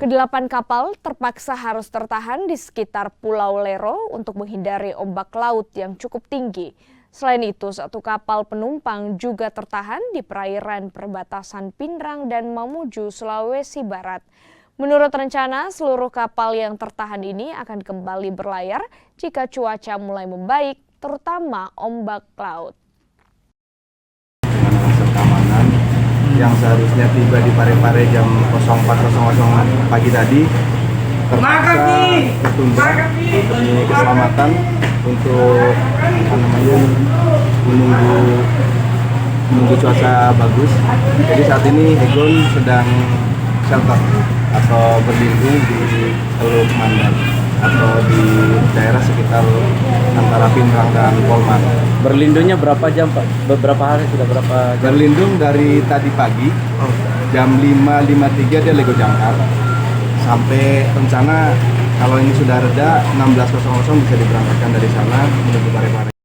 Kedelapan kapal terpaksa harus tertahan di sekitar Pulau Lero untuk menghindari ombak laut yang cukup tinggi. Selain itu, satu kapal penumpang juga tertahan di perairan perbatasan Pindrang dan Mamuju, Sulawesi Barat. Menurut rencana, seluruh kapal yang tertahan ini akan kembali berlayar jika cuaca mulai membaik, terutama ombak laut. Keamanan yang seharusnya tiba di Parepare jam 04.00 pagi tadi terpaksa tertunda demi keselamatan untuk menunggu cuaca bagus. Jadi saat ini Egon sedang shelter atau berlindung di Teluk Mandan atau di daerah sekitar antara Pindrang dan Polman. Berlindungnya berapa jam, Pak? Beberapa hari sudah berapa jam? Berlindung dari tadi pagi, jam 5.53 dia Lego Jangkar. Sampai rencana kalau ini sudah reda, 16.00 bisa diberangkatkan dari sana menuju Parepare.